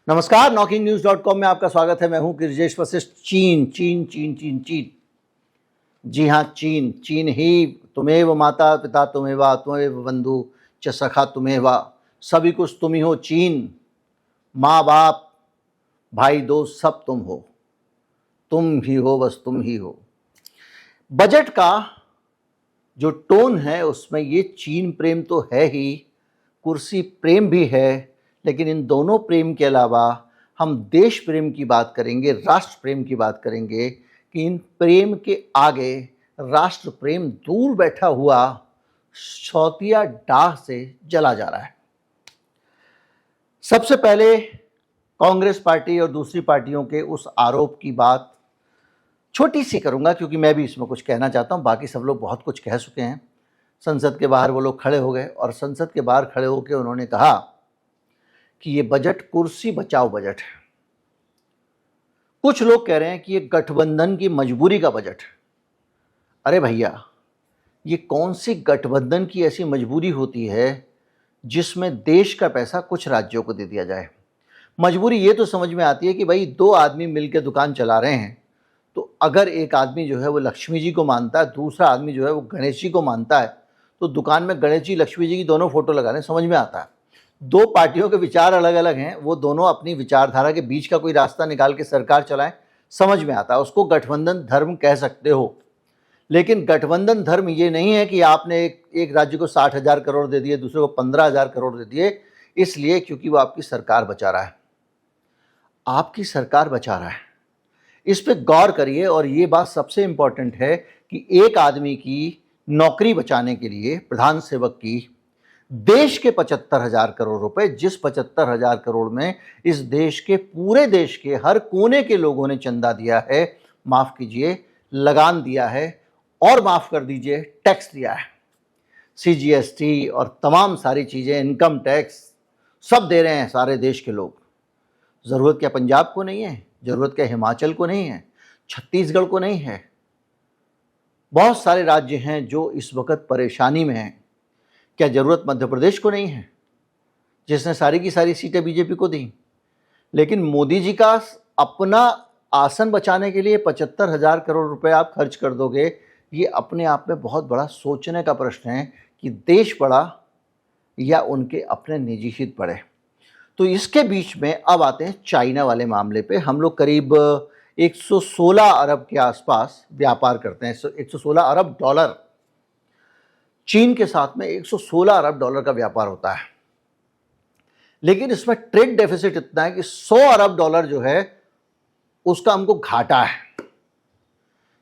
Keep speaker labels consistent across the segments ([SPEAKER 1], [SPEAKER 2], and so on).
[SPEAKER 1] नमस्कार, NockingNews.com में आपका स्वागत है। मैं हूं गिरिजेश वशिष्ठ। चीन चीन चीन चीन चीन, जी हाँ, चीन। चीन ही तुमेव माता पिता तुमेवा तुमेव बंधु च सखा तुमेवा, सभी कुछ तुम ही हो। चीन, माँ बाप भाई दोस्त सब तुम हो, तुम ही हो, बस तुम ही हो। बजट का जो टोन है उसमें ये चीन प्रेम तो है ही, कुर्सी प्रेम भी है, लेकिन इन दोनों प्रेम के अलावा हम देश प्रेम की बात करेंगे, राष्ट्र प्रेम की बात करेंगे कि इन प्रेम के आगे राष्ट्र प्रेम दूर बैठा हुआ शौतिया डाह से जला जा रहा है। सबसे पहले कांग्रेस पार्टी और दूसरी पार्टियों के उस आरोप की बात छोटी सी करूंगा, क्योंकि मैं भी इसमें कुछ कहना चाहता हूं। बाकी सब लोग बहुत कुछ कह चुके हैं। संसद के बाहर वो लोग खड़े हो गए और संसद के बाहर खड़े होकर उन्होंने कहा कि ये बजट कुर्सी बचाओ बजट है। कुछ लोग कह रहे हैं कि ये गठबंधन की मजबूरी का बजट है। अरे भैया, ये कौन सी गठबंधन की ऐसी मजबूरी होती है जिसमें देश का पैसा कुछ राज्यों को दे दिया जाए? मजबूरी ये तो समझ में आती है कि भाई दो आदमी मिलकर दुकान चला रहे हैं, तो अगर एक आदमी जो है वो लक्ष्मी जी को मानता है, दूसरा आदमी जो है वो गणेश जी को मानता है, तो दुकान में गणेश जी लक्ष्मी जी की दोनों फोटो लगाने समझ में आता है। दो पार्टियों के विचार अलग अलग हैं, वो दोनों अपनी विचारधारा के बीच का कोई रास्ता निकाल के सरकार चलाएं, समझ में आता है। उसको गठबंधन धर्म कह सकते हो, लेकिन गठबंधन धर्म ये नहीं है कि आपने एक राज्य को 60,000 करोड़ दे दिए, दूसरे को 15,000 करोड़ दे दिए, इसलिए क्योंकि वो आपकी सरकार बचा रहा है। आपकी सरकार बचा रहा है, इस पे गौर करिए। और ये बात सबसे इंपॉर्टेंट है कि एक आदमी की नौकरी बचाने के लिए प्रधान सेवक की देश के 75,000 करोड़ रुपए, जिस 75,000 करोड़ में इस देश के पूरे देश के हर कोने के लोगों ने चंदा दिया है, माफ कीजिए लगान दिया है, और माफ कर दीजिए टैक्स दिया है। CGST और तमाम सारी चीजें, इनकम टैक्स सब दे रहे हैं सारे देश के लोग। जरूरत क्या पंजाब को नहीं है? जरूरत क्या हिमाचल को नहीं है? छत्तीसगढ़ को नहीं है? बहुत सारे राज्य हैं जो इस वक्त परेशानी में हैं। क्या जरूरत मध्य प्रदेश को नहीं है, जिसने सारी की सारी सीटें बीजेपी को दी? लेकिन मोदी जी का अपना आसन बचाने के लिए 75,000 करोड़ रुपए आप खर्च कर दोगे, ये अपने आप में बहुत बड़ा सोचने का प्रश्न है कि देश बड़ा या उनके अपने निजी हित बड़े। तो इसके बीच में अब आते हैं चाइना वाले मामले पे। हम लोग करीब 116 अरब के आसपास व्यापार करते हैं, 116 अरब डॉलर। चीन के साथ में 116 अरब डॉलर का व्यापार होता है, लेकिन इसमें ट्रेड डेफिसिट इतना है कि 100 अरब डॉलर जो है उसका हमको घाटा है।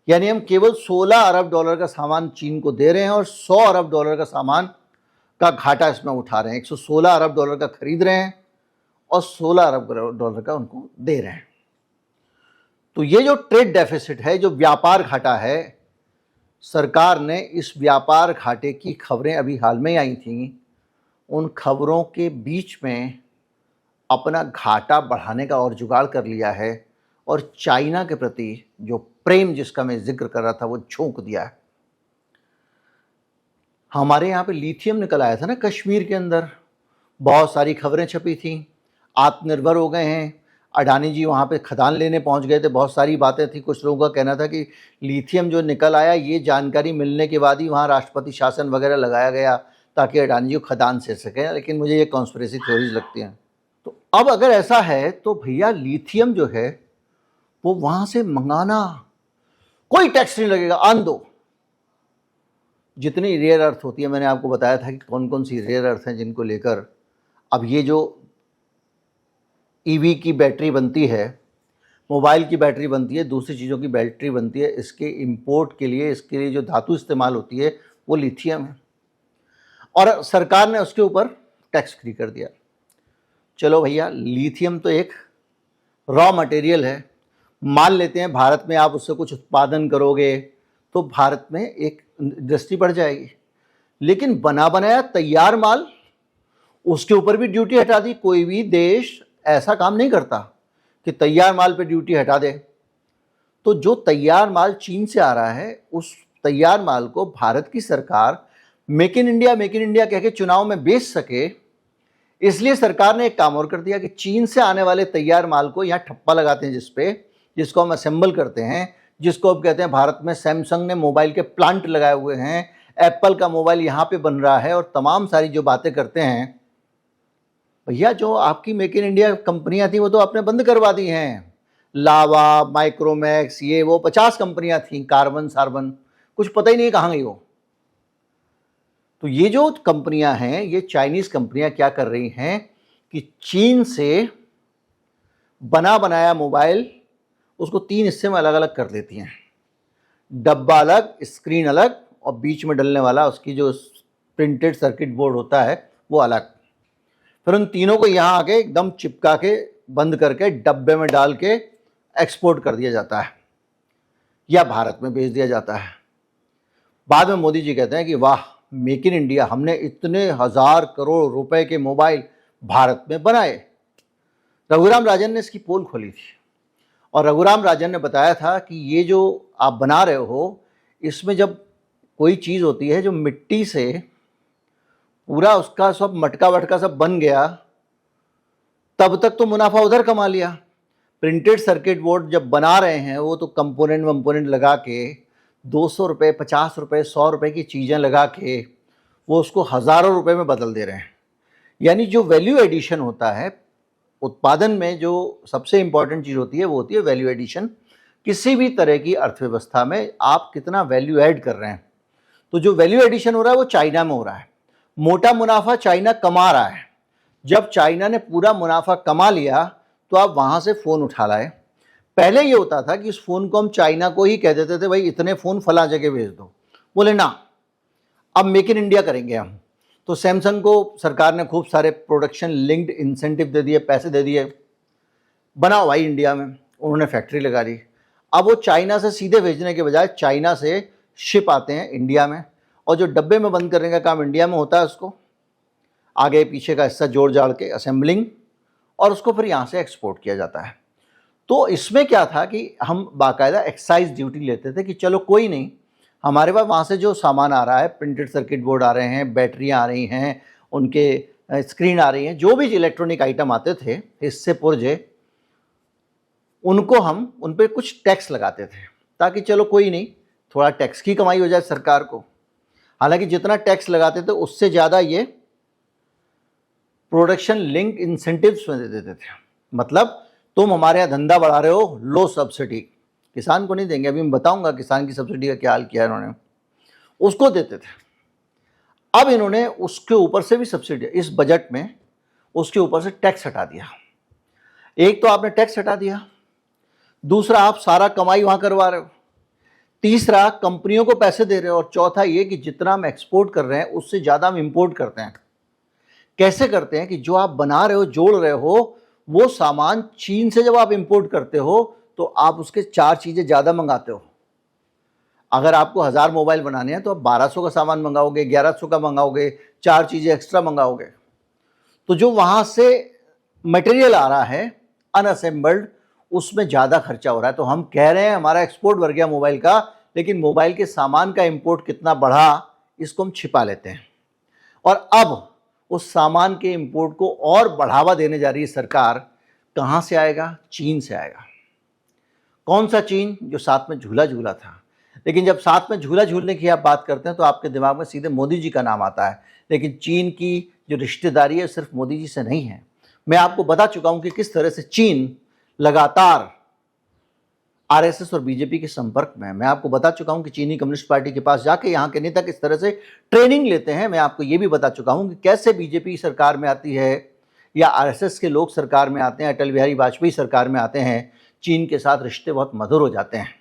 [SPEAKER 1] यानी हम केवल 16 अरब डॉलर का सामान चीन को दे रहे हैं और 100 अरब डॉलर का सामान का घाटा इसमें उठा रहे हैं। 116 अरब डॉलर का खरीद रहे हैं और 16 अरब डॉलर का उनको दे रहे हैं। तो ये जो ट्रेड डेफिसिट है, जो व्यापार घाटा है, सरकार ने इस व्यापार घाटे की खबरें अभी हाल में आई थी, उन खबरों के बीच में अपना घाटा बढ़ाने का और जुगाड़ कर लिया है और चाइना के प्रति जो प्रेम जिसका मैं जिक्र कर रहा था वो झोंक दिया है। हमारे यहाँ पे लिथियम निकल आया था ना कश्मीर के अंदर, बहुत सारी खबरें छपी थी। आत्मनिर्भर हो गए हैं, अडानी जी वहाँ पे खदान लेने पहुँच गए थे, बहुत सारी बातें थी। कुछ लोगों का कहना था कि लिथियम जो निकल आया, ये जानकारी मिलने के बाद ही वहाँ राष्ट्रपति शासन वगैरह लगाया गया ताकि अडानी जी खदान से सकें, लेकिन मुझे ये कॉन्स्पिरेसी थ्योरीज लगती हैं। तो अब अगर ऐसा है तो भैया लिथियम जो है वो वहाँ से मंगाना, कोई टैक्स नहीं लगेगा, आन दो। जितनी रेयर अर्थ होती है, मैंने आपको बताया था कि कौन कौन सी रेयर अर्थ हैं जिनको लेकर अब ये जो ईवी की बैटरी बनती है, मोबाइल की बैटरी बनती है, दूसरी चीज़ों की बैटरी बनती है, इसके इंपोर्ट के लिए, इसके लिए जो धातु इस्तेमाल होती है वो लिथियम है, और सरकार ने उसके ऊपर टैक्स फ्री कर दिया। चलो भैया, लिथियम तो एक रॉ मटेरियल है, मान लेते हैं भारत में आप उससे कुछ उत्पादन करोगे तो भारत में एक इंडस्ट्री बढ़ जाएगी, लेकिन बना बनाया तैयार माल, उसके ऊपर भी ड्यूटी हटा दी। कोई भी देश ऐसा काम नहीं करता कि तैयार माल पे ड्यूटी हटा दे। तो जो तैयार माल चीन से आ रहा है, उस तैयार माल को भारत की सरकार मेक इन इंडिया कह के चुनाव में बेच सके, इसलिए सरकार ने एक काम और कर दिया कि चीन से आने वाले तैयार माल को यहाँ ठप्पा लगाते हैं, जिसको हम असेंबल करते हैं, जिसको अब कहते हैं भारत में सैमसंग ने मोबाइल के प्लांट लगाए हुए हैं, एप्पल का मोबाइल यहाँ पे बन रहा है और तमाम सारी जो बातें करते हैं। भैया जो आपकी मेक इन इंडिया कंपनियां थी वो तो आपने बंद करवा दी हैं। लावा, माइक्रोमैक्स, ये वो 50 कंपनियां थी, कार्बन सार्बन, कुछ पता ही नहीं कहाँ गई वो। तो ये जो कंपनियां हैं, ये चाइनीज कंपनियां क्या कर रही हैं कि चीन से बना बनाया मोबाइल उसको 3 हिस्से में अलग अलग कर देती हैं। डब्बा अलग, स्क्रीन अलग और बीच में डलने वाला उसकी जो प्रिंटेड सर्किट बोर्ड होता है वो अलग। फिर उन तीनों को यहाँ आके एकदम चिपका के बंद करके डब्बे में डाल के एक्सपोर्ट कर दिया जाता है या भारत में भेज दिया जाता है। बाद में मोदी जी कहते हैं कि वाह, मेक इन इंडिया, हमने इतने 1000 करोड़ रुपए के मोबाइल भारत में बनाए। रघुराम राजन ने इसकी पोल खोली थी और रघुराम राजन ने बताया था कि ये जो आप बना रहे हो, इसमें जब कोई चीज़ होती है जो मिट्टी से पूरा उसका सब मटका वटका सब बन गया, तब तक तो मुनाफा उधर कमा लिया। प्रिंटेड सर्किट बोर्ड जब बना रहे हैं वो तो कंपोनेंट वंपोनेंट लगा के 200 रुपये, 50 रुपये, 100 रुपये की चीज़ें लगा के वो उसको हज़ारों रुपए में बदल दे रहे हैं। यानी जो वैल्यू एडिशन होता है उत्पादन में, जो सबसे इंपॉर्टेंट चीज़ होती है वो होती है वैल्यू एडिशन। किसी भी तरह की अर्थव्यवस्था में आप कितना वैल्यू ऐड कर रहे हैं। तो जो वैल्यू एडिशन हो रहा है वो चाइना में हो रहा है। मोटा मुनाफा चाइना कमा रहा है। जब चाइना ने पूरा मुनाफा कमा लिया तो आप वहाँ से फ़ोन उठा लाए। पहले ये होता था कि उस फ़ोन को हम चाइना को ही कह देते थे भाई इतने फ़ोन फला जगह भेज दो, बोले ना अब मेक इन इंडिया करेंगे हम। तो सैमसंग को सरकार ने खूब सारे प्रोडक्शन लिंक्ड इंसेंटिव दे दिए, पैसे दे दिए, बनाओ भाई इंडिया में। उन्होंने फैक्ट्री लगा दी। अब वो चाइना से सीधे भेजने के बजाय चाइना से शिप आते हैं इंडिया में और जो डब्बे में बंद करने का काम इंडिया में होता है उसको आगे पीछे का हिस्सा जोड़ जाड़ के असेंबलिंग और उसको फिर यहाँ से एक्सपोर्ट किया जाता है। तो इसमें क्या था कि हम बाकायदा एक्साइज ड्यूटी लेते थे कि चलो कोई नहीं, हमारे पास वहाँ से जो सामान आ रहा है, प्रिंटेड सर्किट बोर्ड आ रहे हैं, बैटरियाँ आ रही हैं, उनके स्क्रीन आ रही हैं, जो भी इलेक्ट्रॉनिक आइटम आते थे, हिस्से पुर्जे, उनको हम उन पर कुछ टैक्स लगाते थे ताकि चलो कोई नहीं, थोड़ा टैक्स की कमाई हो जाए सरकार को। हालांकि जितना टैक्स लगाते थे उससे ज़्यादा ये प्रोडक्शन लिंक इंसेंटिव्स में दे देते थे। मतलब तुम हमारे यहाँ धंधा बढ़ा रहे हो, लो सब्सिडी। किसान को नहीं देंगे, अभी मैं बताऊंगा किसान की सब्सिडी का क्या हाल किया इन्होंने, उसको देते थे। अब इन्होंने उसके ऊपर से भी सब्सिडी, इस बजट में उसके ऊपर से टैक्स हटा दिया। एक तो आपने टैक्स हटा दिया, दूसरा आप सारा कमाई वहाँ करवा रहे हो, तीसरा कंपनियों को पैसे दे रहे हो और चौथा ये कि जितना हम एक्सपोर्ट कर रहे हैं उससे ज़्यादा हम इंपोर्ट करते हैं। कैसे करते हैं कि जो आप बना रहे हो, जोड़ रहे हो, वो सामान चीन से जब आप इंपोर्ट करते हो तो आप उसके 4 चीज़ें ज़्यादा मंगाते हो। अगर आपको 1000 मोबाइल बनाने हैं तो आप 1200 का सामान मंगाओगे, 1100 का मंगाओगे, 4 चीज़ें एक्स्ट्रा मंगाओगे। तो जो वहाँ से मटेरियल आ रहा है अनअसेंबल्ड, उसमें ज़्यादा खर्चा हो रहा है। तो हम कह रहे हैं हमारा एक्सपोर्ट बढ़ गया मोबाइल का, लेकिन मोबाइल के सामान का इंपोर्ट कितना बढ़ा इसको हम छिपा लेते हैं। और अब उस सामान के इंपोर्ट को और बढ़ावा देने जा रही है सरकार। कहाँ से आएगा? चीन से आएगा। कौन सा चीन? जो साथ में झूला झूला था। लेकिन जब साथ में झूला झूलने की आप बात करते हैं तो आपके दिमाग में सीधे मोदी जी का नाम आता है। लेकिन चीन की जो रिश्तेदारी है सिर्फ मोदी जी से नहीं है। मैं आपको बता चुका हूं कि किस तरह से चीन लगातार आरएसएस और बीजेपी के संपर्क में है। मैं आपको बता चुका हूं कि चीनी कम्युनिस्ट पार्टी के पास जाके यहाँ के नेता किस तरह से ट्रेनिंग लेते हैं। मैं आपको ये भी बता चुका हूं कि कैसे बीजेपी सरकार में आती है या आरएसएस के लोग सरकार में आते हैं, अटल बिहारी वाजपेयी सरकार में आते हैं, चीन के साथ रिश्ते बहुत मधुर हो जाते हैं।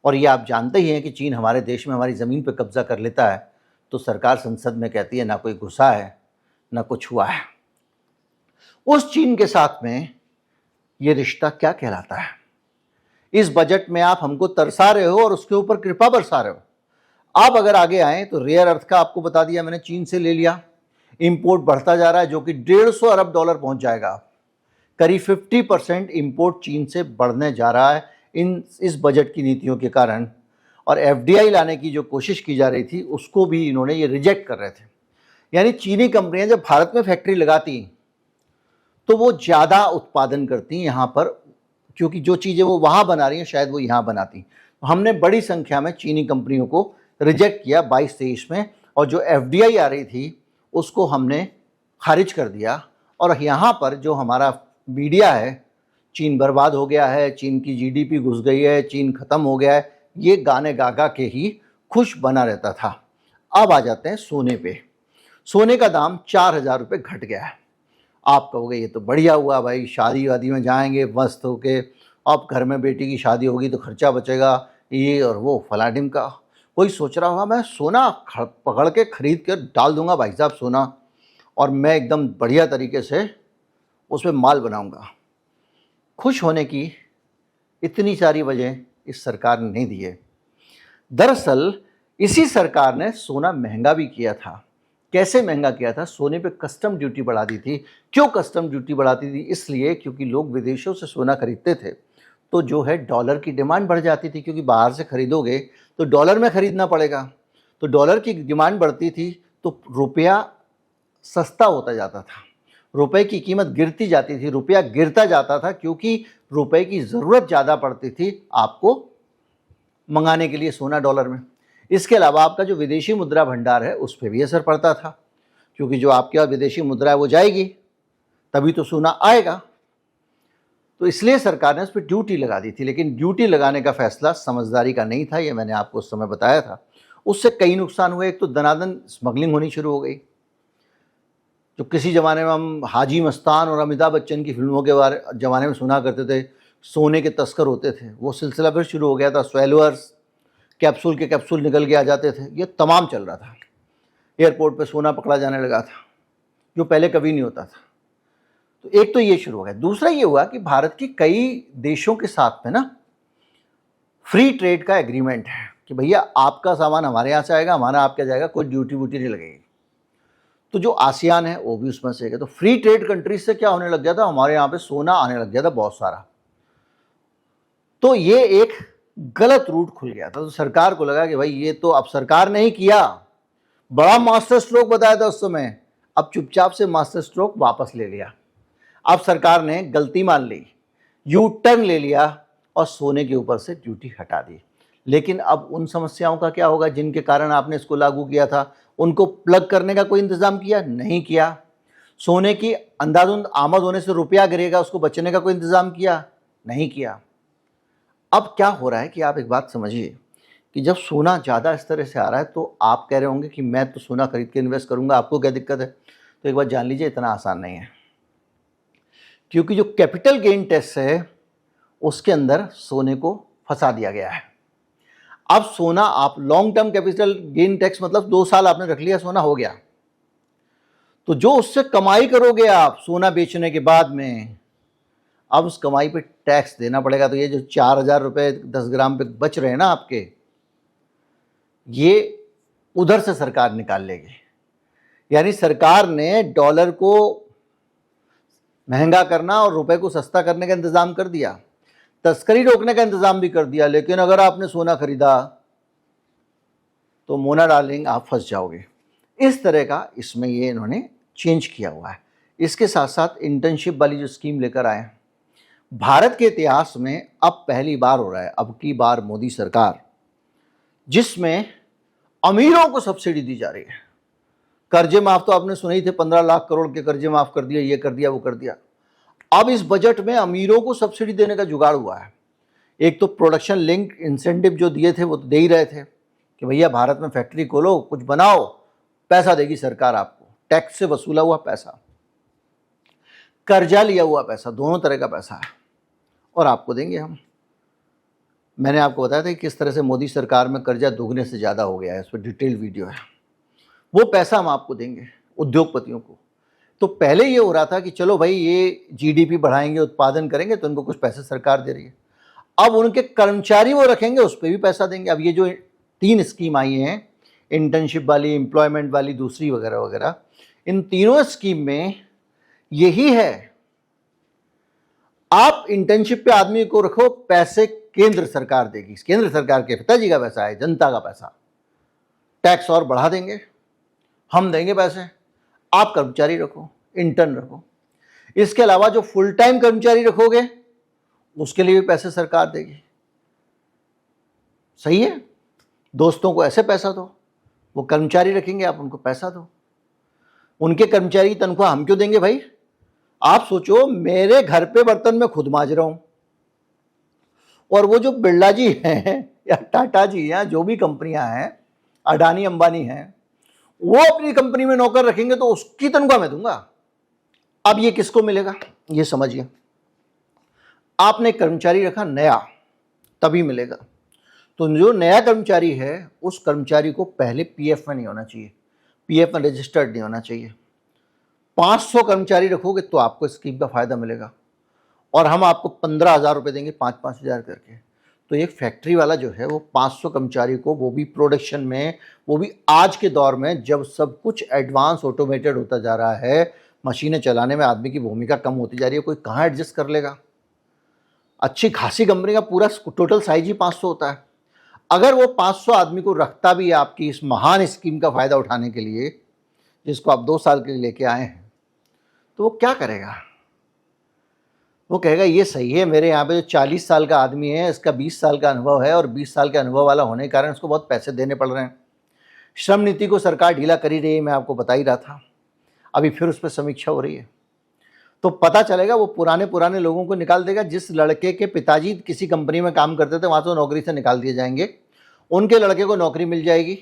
[SPEAKER 1] और ये आप जानते ही हैं कि चीन हमारे देश में हमारी ज़मीन पर कब्जा कर लेता है तो सरकार संसद में कहती है ना कोई घुसा है ना कुछ हुआ है। उस चीन के साथ में ये रिश्ता क्या कहलाता है? इस बजट में आप हमको तरसा रहे हो और उसके ऊपर कृपा बरसा रहे हो। आप अगर आगे आए तो रेयर अर्थ का आपको बता दिया मैंने, चीन से ले लिया, इंपोर्ट बढ़ता जा रहा है जो कि $150 अरब पहुंच जाएगा। करीब 50% इंपोर्ट चीन से बढ़ने जा रहा है इस बजट की नीतियों के कारण। और एफडीआई लाने की जो कोशिश की जा रही थी उसको भी इन्होंने ये रिजेक्ट कर रहे थे। यानी चीनी कंपनियां जब भारत में फैक्ट्री लगाती तो वो ज़्यादा उत्पादन करती यहाँ पर, क्योंकि जो चीज़ें वो वहाँ बना रही हैं शायद वो यहाँ बनाती। तो हमने बड़ी संख्या में चीनी कंपनियों को रिजेक्ट किया 22-23 में, और जो FDI आ रही थी उसको हमने खारिज कर दिया। और यहाँ पर जो हमारा मीडिया है, चीन बर्बाद हो गया है, चीन की GDP घुस गई है, चीन ख़त्म हो गया है, ये गाने गा गा के ही खुश बना रहता था। अब आ जाते हैं सोने पे। सोने का दाम 4,000 रुपये घट गया है। आप कहोगे ये तो बढ़िया हुआ भाई, शादी वादी में जाएंगे मस्त होके, अब घर में बेटी की शादी होगी तो खर्चा बचेगा, ये और वो फलाडिम का। कोई सोच रहा होगा मैं सोना पकड़ के खरीद कर डाल दूंगा भाई साहब सोना, और मैं एकदम बढ़िया तरीके से उसमें माल बनाऊंगा। खुश होने की इतनी सारी वजह इस सरकार ने नहीं दी है। दरअसल इसी सरकार ने सोना महंगा भी किया था। कैसे महंगा किया था? सोने पे कस्टम ड्यूटी बढ़ा दी थी। क्यों कस्टम ड्यूटी बढ़ाती थी? इसलिए क्योंकि लोग विदेशों से सोना खरीदते थे तो जो है डॉलर की डिमांड बढ़ जाती थी, क्योंकि बाहर से खरीदोगे तो डॉलर में खरीदना पड़ेगा, तो डॉलर की डिमांड बढ़ती थी तो रुपया सस्ता होता जाता था, रुपए की कीमत गिरती जाती थी, रुपया गिरता जाता था, क्योंकि रुपए की ज़रूरत ज़्यादा पड़ती थी आपको मंगाने के लिए सोना डॉलर में। इसके अलावा आपका जो विदेशी मुद्रा भंडार है उस पर भी असर पड़ता था, क्योंकि जो आपके यहाँ विदेशी मुद्रा है वो जाएगी तभी तो सोना आएगा। तो इसलिए सरकार ने उस पर ड्यूटी लगा दी थी। लेकिन ड्यूटी लगाने का फैसला समझदारी का नहीं था, ये मैंने आपको उस समय बताया था। उससे कई नुकसान हुए। एक तो दनादन स्मगलिंग होनी शुरू हो गई। जो किसी ज़माने में हम हाजी मस्तान और अमिताभ बच्चन की फिल्मों के बारे ज़माने में सुना करते थे, सोने के तस्कर होते थे, वो सिलसिला फिर शुरू हो गया था। स्वेलवर्स, कैप्सूल के कैप्सूल निकल के आ जाते थे, ये तमाम चल रहा था। एयरपोर्ट पे सोना पकड़ा जाने लगा था, जो पहले कभी नहीं होता था। तो एक तो ये शुरू हो गया। दूसरा ये हुआ कि भारत की कई देशों के साथ में ना फ्री ट्रेड का एग्रीमेंट है कि भैया आपका सामान हमारे यहाँ से आएगा, हमारा आपके जाएगा, कोई ड्यूटी वूटी नहीं लगेगी। तो जो आसियान है वो भी उसमें से है। तो फ्री ट्रेड कंट्रीज से क्या होने लग गया था, हमारे यहाँ पे सोना आने लग गया था बहुत सारा। तो ये एक गलत रूट खुल गया था। तो सरकार को लगा कि भाई ये तो अब सरकार ने ही किया, बड़ा मास्टर स्ट्रोक बताया था उस समय, अब चुपचाप से मास्टर स्ट्रोक वापस ले लिया। अब सरकार ने गलती मान ली, यू टर्न ले लिया और सोने के ऊपर से ड्यूटी हटा दी। लेकिन अब उन समस्याओं का क्या होगा जिनके कारण आपने इसको लागू किया था? उनको प्लग करने का कोई इंतजाम किया? नहीं किया। सोने की अंधाधुंध आमद होने से रुपया गिरेगा, उसको बचने का कोई इंतजाम किया? नहीं किया। अब क्या हो रहा है कि आप एक बात समझिए कि जब सोना ज़्यादा इस तरह से आ रहा है तो आप कह रहे होंगे कि मैं तो सोना खरीद के इन्वेस्ट करूंगा, आपको क्या दिक्कत है? तो एक बात जान लीजिए, इतना आसान नहीं है, क्योंकि जो कैपिटल गेन टैक्स है उसके अंदर सोने को फंसा दिया गया है। अब सोना आप long term capital gain tax मतलब 2 साल आपने रख लिया, सोना हो गया, तो जो उससे कमाई करोगे आप सोना बेचने के बाद में, अब उस कमाई पे टैक्स देना पड़ेगा। तो ये जो 4,000 रुपये 10 ग्राम पे बच रहे हैं ना आपके, ये उधर से सरकार निकाल लेगी। यानी सरकार ने डॉलर को महंगा करना और रुपए को सस्ता करने का इंतजाम कर दिया, तस्करी रोकने का इंतजाम भी कर दिया। लेकिन अगर आपने सोना खरीदा तो मोना डार्लिंग आप फंस जाओगे। इस तरह का इसमें ये इन्होंने चेंज किया हुआ है। इसके साथ साथ इंटर्नशिप वाली जो स्कीम लेकर आए हैं, भारत के इतिहास में अब पहली बार हो रहा है, अब की बार मोदी सरकार, जिसमें अमीरों को सब्सिडी दी जा रही है। कर्जे माफ तो आपने सुने ही थे, 15 लाख करोड़ के कर्जे माफ कर दिया, ये कर दिया, वो कर दिया। अब इस बजट में अमीरों को सब्सिडी देने का जुगाड़ हुआ है। एक तो प्रोडक्शन लिंक इंसेंटिव जो दिए थे वो तो दे ही रहे थे कि भैया भारत में फैक्ट्री खोलो, कुछ बनाओ, पैसा देगी सरकार आपको, टैक्स से वसूला हुआ पैसा, कर्जा लिया हुआ पैसा, दोनों तरह का पैसा है और आपको देंगे हम। मैंने आपको बताया था कि किस तरह से मोदी सरकार में कर्जा दोगुने से ज़्यादा हो गया है, उस पर डिटेल वीडियो है। वो पैसा हम आपको देंगे उद्योगपतियों को। तो पहले ये हो रहा था कि चलो भाई ये जीडीपी बढ़ाएंगे, उत्पादन करेंगे तो उनको कुछ पैसे सरकार दे रही है। अब उनके कर्मचारी वो रखेंगे, उस पर भी पैसा देंगे। अब ये जो 3 स्कीम आई हैं, इंटर्नशिप वाली, एम्प्लॉयमेंट वाली, दूसरी वगैरह वगैरह, इन तीनों स्कीम में यही है, आप इंटर्नशिप पे आदमी को रखो, पैसे केंद्र सरकार देगी। केंद्र सरकार के पिताजी का पैसा है, जनता का पैसा, टैक्स और बढ़ा देंगे, हम देंगे पैसे। आप कर्मचारी रखो, इंटर्न रखो। इसके अलावा जो फुल टाइम कर्मचारी रखोगे उसके लिए भी पैसे सरकार देगी। सही है? दोस्तों को ऐसे पैसा दो, वो कर्मचारी रखेंगे, आप उनको पैसा दो। उनके कर्मचारी की तनख्वाह हम क्यों देंगे भाई? आप सोचो, मेरे घर पे बर्तन मैं खुद मांज रहा हूं, और वो जो बिरला जी हैं या टाटा जी या जो भी कंपनियां हैं, अडानी अंबानी हैं, वो अपनी कंपनी में नौकर रखेंगे तो उसकी तनख्वाह मैं दूंगा। अब ये किसको मिलेगा ये समझिए। आपने कर्मचारी रखा नया, तभी मिलेगा। तो जो नया कर्मचारी है उस कर्मचारी को पहले पीएफ में नहीं होना चाहिए, पीएफ में रजिस्टर्ड नहीं होना चाहिए। 500 कर्मचारी रखोगे तो आपको स्कीम का फायदा मिलेगा, और हम आपको 15,000 रुपये देंगे 5-5 हज़ार करके। तो एक फैक्ट्री वाला जो है वो 500 कर्मचारी को, वो भी प्रोडक्शन में, वो भी आज के दौर में जब सब कुछ एडवांस ऑटोमेटेड होता जा रहा है, मशीनें चलाने में आदमी की भूमिका कम होती जा रही है, कोई कहाँ एडजस्ट कर लेगा। अच्छी खासी कंपनी का पूरा टोटल साइज ही 500 होता है। अगर वो 500 आदमी को रखता भी है आपकी इस महान स्कीम का फ़ायदा उठाने के लिए, जिसको आप 2 साल के लिए लेके आए हैं, तो वो क्या करेगा? वो कहेगा ये सही है, मेरे यहाँ पे जो 40 साल का आदमी है इसका 20 साल का अनुभव है, और 20 साल के अनुभव वाला होने के कारण उसको बहुत पैसे देने पड़ रहे हैं। श्रम नीति को सरकार ढीला कर ही रही है, मैं आपको बता ही रहा था। अभी फिर उस पर समीक्षा हो रही है, तो पता चलेगा वो पुराने लोगों को निकाल देगा। जिस लड़के के पिताजी किसी कंपनी में काम करते थे वहाँ से नौकरी से निकाल दिए जाएंगे, उनके लड़के को नौकरी मिल जाएगी।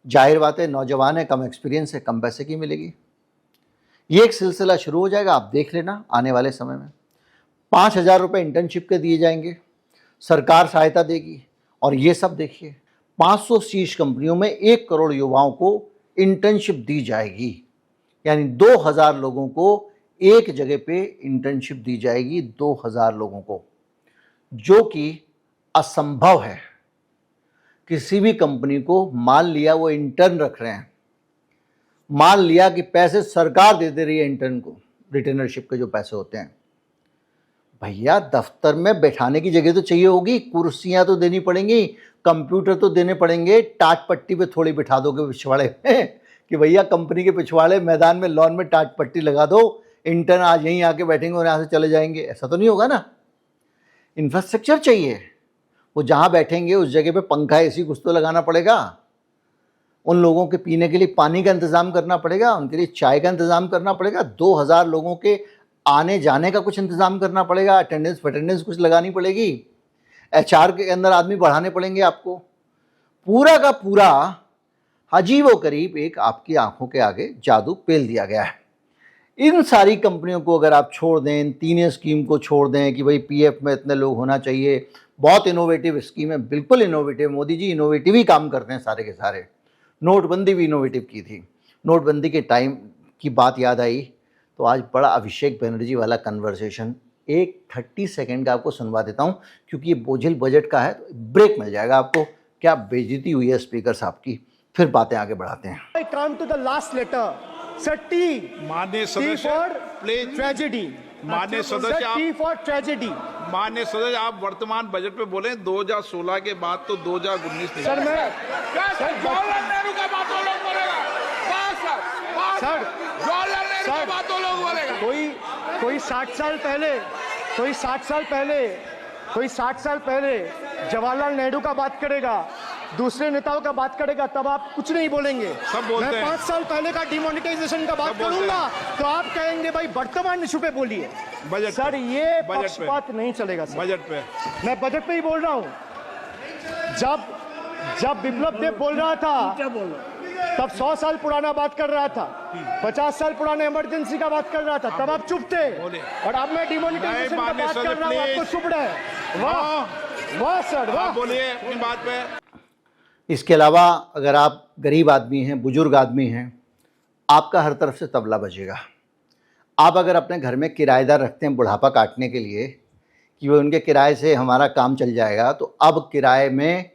[SPEAKER 1] जाहिर बात है, नौजवान है, कम एक्सपीरियंस है, कम पैसे की मिलेगी। ये एक सिलसिला शुरू हो जाएगा, आप देख लेना आने वाले समय में। 5,000 रुपये इंटर्नशिप के दिए जाएंगे, सरकार सहायता देगी। और ये सब देखिए, 500 शीर्ष कंपनियों में 1 करोड़ युवाओं को इंटर्नशिप दी जाएगी, यानी 2,000 लोगों को एक जगह पे इंटर्नशिप दी जाएगी, 2,000 लोगों को, जो कि असंभव है। किसी भी कंपनी को मान लिया वो इंटर्न रख रहे हैं, मान लिया कि पैसे सरकार दे रही है इंटर्न को, रिटेनरशिप के जो पैसे होते हैं, भैया दफ्तर में बैठाने की जगह तो चाहिए होगी, कुर्सियां तो देनी पड़ेंगी, कंप्यूटर तो देने पड़ेंगे। टाट पट्टी पे थोड़ी बिठा दोगे पिछवाड़े में कि भैया कंपनी के पिछवाड़े मैदान में लॉन में टाट पट्टी लगा दो, इंटर्न आज यहीं आके बैठेंगे और यहाँ से चले जाएंगे, ऐसा तो नहीं होगा ना। इंफ्रास्ट्रक्चर चाहिए, वो जहाँ बैठेंगे उस जगह पे पंखा एसी कुछ तो लगाना पड़ेगा, उन लोगों के पीने के लिए पानी का इंतज़ाम करना पड़ेगा, उनके लिए चाय का इंतज़ाम करना पड़ेगा, 2,000 लोगों के आने जाने का कुछ इंतज़ाम करना पड़ेगा, अटेंडेंस कुछ लगानी पड़ेगी, एचआर के अंदर आदमी बढ़ाने पड़ेंगे आपको। पूरा का पूरा अजीबो करीब एक आपकी आंखों के आगे जादू पेल दिया गया है। इन सारी कंपनियों को अगर आप छोड़ दें, इन 3 स्कीम को छोड़ दें कि भाई पीएफ में इतने लोग होना चाहिए, बहुत इनोवेटिव स्कीम है, बिल्कुल इनोवेटिव, मोदी जी इनोवेटिव ही काम करते हैं सारे के सारे। नोटबंदी भी इनोवेटिव की थी, नोटबंदी के टाइम की बात याद आई तो आज बड़ा अभिषेक बनर्जी वाला कन्वर्सेशन एक 30 सेकेंड का आपको सुनवा देता हूँ, क्योंकि ये बोझिल बजट का है, तो ब्रेक मिल जाएगा आपको। क्या बेइज्जती हुई है स्पीकर साहब की, फिर बातें आगे बढ़ाते हैं।
[SPEAKER 2] I come to the last letter. Sir, T.
[SPEAKER 3] माननीय
[SPEAKER 2] T
[SPEAKER 3] सदस्य
[SPEAKER 2] for
[SPEAKER 3] प्लीज।
[SPEAKER 2] tragedy.
[SPEAKER 3] माननीय
[SPEAKER 2] Sir,
[SPEAKER 3] सदस्य
[SPEAKER 2] T for tragedy.
[SPEAKER 3] माननीय सदस्य आप वर्तमान बजट पे बोले 2016 के बाद तो 2019
[SPEAKER 2] सर मैं
[SPEAKER 3] जवाहरलाल नेहरू का बात तो लोग बोलेगा। बस
[SPEAKER 2] सर
[SPEAKER 3] जवाहरलाल नेहरू का बात तो लोग बोलेगा।
[SPEAKER 2] कोई 60 साल पहले जवाहरलाल नेहरू का बात करेगा, दूसरे नेताओं का बात करेगा, तब आप कुछ नहीं बोलेंगे।
[SPEAKER 3] सब बोलते
[SPEAKER 2] मैं
[SPEAKER 3] हैं।
[SPEAKER 2] 5 साल पहले का डिमोनेटाइजेशन का बात
[SPEAKER 3] सब बोलते
[SPEAKER 2] करूंगा तो आप कहेंगे भाई वर्तमान इशू पे बोलिए।
[SPEAKER 3] बजट
[SPEAKER 2] सर
[SPEAKER 3] पे।
[SPEAKER 2] ये
[SPEAKER 3] बजट पे।
[SPEAKER 2] पक्षपात नहीं चलेगा सर।
[SPEAKER 3] बजट पे
[SPEAKER 2] मैं बजट पे ही बोल रहा हूँ। जब विप्लव देव बोल रहा था तब 100 साल पुराना बात कर रहा था, 50 साल पुराने इमरजेंसी का बात कर रहा था, तब आप चुप थे। और अब मैं डिमोनेटाइजेशन का बात कर रहा हूँ, आपको चुप रहे। वाह सर वाह।
[SPEAKER 3] बोलिए अपनी बात पे।
[SPEAKER 1] इसके अलावा अगर आप गरीब आदमी हैं, बुजुर्ग आदमी हैं, आपका हर तरफ से तबला बजेगा। आप अगर अपने घर में किराएदार रखते हैं बुढ़ापा काटने के लिए कि वो उनके किराए से हमारा काम चल जाएगा, तो अब किराए में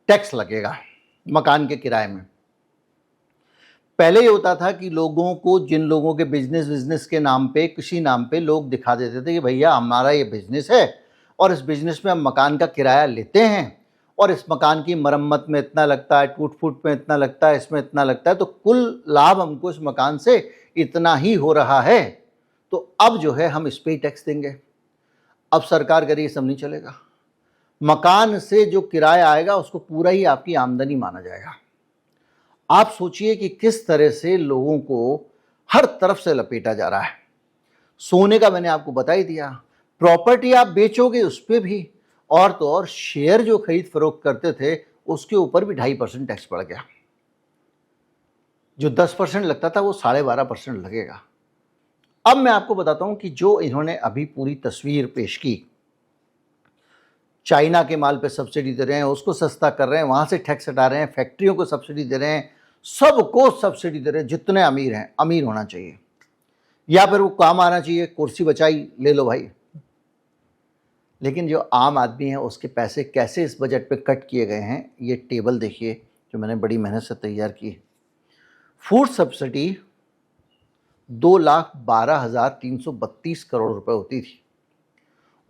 [SPEAKER 1] टैक्स लगेगा, मकान के किराए में। पहले ये होता था कि लोगों को, जिन लोगों के बिजनेस के नाम पे, किसी नाम पे लोग दिखा देते थे कि भैया हमारा ये बिजनेस है और इस बिजनेस में हम मकान का किराया लेते हैं और इस मकान की मरम्मत में इतना लगता है, टूट फूट में इतना लगता है, इसमें इतना लगता है, तो कुल लाभ हमको इस मकान से इतना ही हो रहा है, तो अब जो है हम इस पे ही टैक्स देंगे। अब सरकार करे ये सब नहीं चलेगा। मकान से जो किराया आएगा उसको पूरा ही आपकी आमदनी माना जाएगा। आप सोचिए कि किस तरह से लोगों को हर तरफ से लपेटा जा रहा है। सोने का मैंने आपको बता ही दिया, प्रॉपर्टी आप बेचोगे उस पर भी, और तो और शेयर जो खरीद फरोख्त करते थे उसके ऊपर भी 2.5% टैक्स बढ़ गया। जो 10% लगता था वो 12.5% लगेगा। अब मैं आपको बताता हूं कि जो इन्होंने अभी पूरी तस्वीर पेश की, चाइना के माल पे सब्सिडी दे रहे हैं, उसको सस्ता कर रहे हैं, वहां से टैक्स हटा रहे हैं, फैक्ट्रियों को सब्सिडी दे रहे हैं, सबको सब्सिडी दे रहे हैं। जितने अमीर हैं, अमीर होना चाहिए या फिर वो काम आना चाहिए, कुर्सी बचाई ले लो भाई। लेकिन जो आम आदमी है उसके पैसे कैसे इस बजट पे कट किए गए हैं, ये टेबल देखिए जो मैंने बड़ी मेहनत से तैयार की। फूड सब्सिडी 2,12,332 करोड़ रुपए होती थी,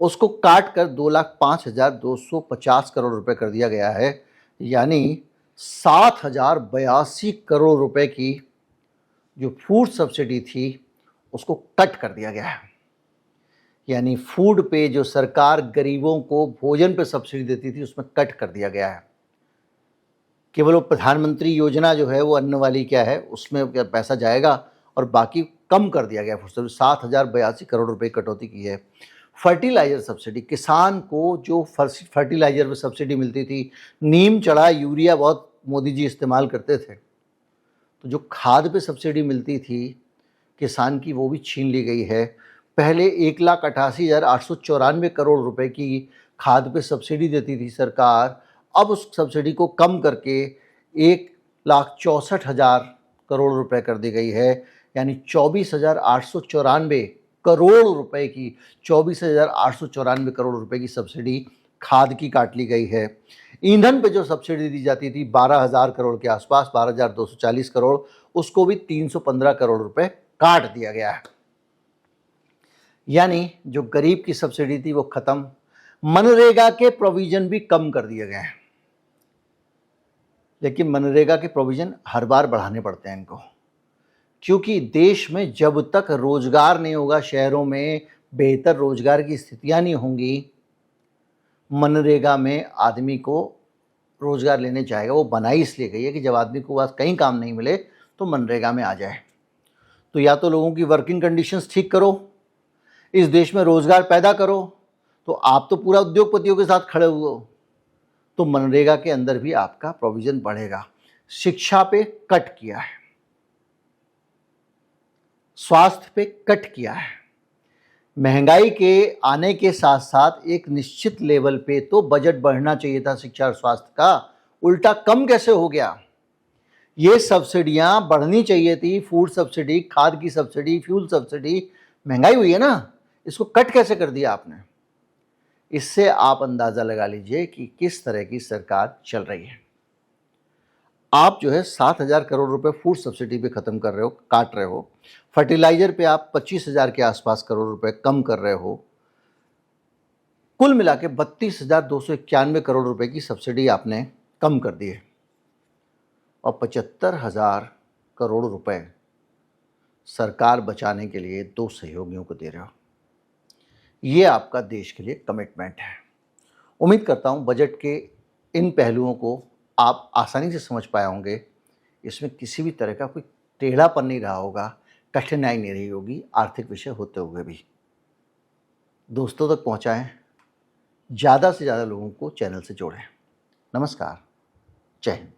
[SPEAKER 1] उसको काट कर 2,05,250 करोड़ रुपए कर दिया गया है, यानी 7,082 करोड़ रुपए की जो फूड सब्सिडी थी उसको कट कर दिया गया है। यानी फूड पे जो सरकार गरीबों को भोजन पे सब्सिडी देती थी उसमें कट कर दिया गया है। केवल वो प्रधानमंत्री योजना जो है वो अन्न वाली क्या है उसमें क्या पैसा जाएगा, और बाकी कम कर दिया गया। फूड सब्सिडी 7,082 करोड़ रुपए कटौती की है। फर्टिलाइज़र सब्सिडी, किसान को जो फर्टिलाइज़र में सब्सिडी मिलती थी, नीम चढ़ा यूरिया बहुत मोदी जी इस्तेमाल करते थे, तो जो खाद पे सब्सिडी मिलती थी किसान की वो भी छीन ली गई है। पहले 1,88,894 करोड़ रुपए की खाद पे सब्सिडी देती थी सरकार, अब उस सब्सिडी को कम करके 1,64,000 करोड़ रुपए कर दी गई है। यानी 24,894 करोड़ रुपए की 24,894 करोड़ रुपए की सब्सिडी खाद की काट ली गई है। ईंधन पे जो सब्सिडी दी जाती थी 12,000 करोड़ के आसपास, 12,240 करोड़, उसको भी 315 करोड़ रुपए काट दिया गया है। यानी जो गरीब की सब्सिडी थी वो खत्म। मनरेगा के प्रोविजन भी कम कर दिए गए हैं, लेकिन मनरेगा के प्रोविजन हर बार बढ़ाने पड़ते हैं इनको, क्योंकि देश में जब तक रोजगार नहीं होगा, शहरों में बेहतर रोजगार की स्थितियां नहीं होंगी, मनरेगा में आदमी को रोजगार लेने जाएगा। वो बनाई इसलिए गई है कि जब आदमी को बस कहीं काम नहीं मिले तो मनरेगा में आ जाए। तो या तो लोगों की वर्किंग कंडीशंस ठीक करो, इस देश में रोजगार पैदा करो, तो आप तो पूरा उद्योगपतियों के साथ खड़े हुए हो, तो मनरेगा के अंदर भी आपका प्रोविजन बढ़ेगा। शिक्षा पे कट किया है, स्वास्थ्य पे कट किया है। महंगाई के आने के साथ साथ एक निश्चित लेवल पे तो बजट बढ़ना चाहिए था शिक्षा और स्वास्थ्य का, उल्टा कम कैसे हो गया? ये सब्सिडियां बढ़नी चाहिए थी, फूड सब्सिडी, खाद की सब्सिडी, फ्यूल सब्सिडी। महंगाई हुई है ना, इसको कट कैसे कर दिया आपने? इससे आप अंदाजा लगा लीजिए कि किस तरह की सरकार चल रही है। आप जो है 7,000 करोड़ रुपए फूड सब्सिडी पे खत्म कर रहे हो, काट रहे हो। फर्टिलाइजर पे आप 25,000 के आसपास करोड़ रुपए कम कर रहे हो। कुल मिला के 32,291 करोड़ रुपए की सब्सिडी आपने कम कर दी है, और 75,000 करोड़ रुपए सरकार बचाने के लिए 2 सहयोगियों को दे रहे हो। ये आपका देश के लिए कमिटमेंट है। उम्मीद करता हूँ बजट के इन पहलुओं को आप आसानी से समझ पाए होंगे। इसमें किसी भी तरह का कोई टेढ़ापन नहीं रहा होगा, कठिनाई नहीं रही होगी, आर्थिक विषय होते हुए भी। दोस्तों तक पहुँचाएँ, ज़्यादा से ज़्यादा लोगों को चैनल से जोड़ें। नमस्कार, जय हिंद।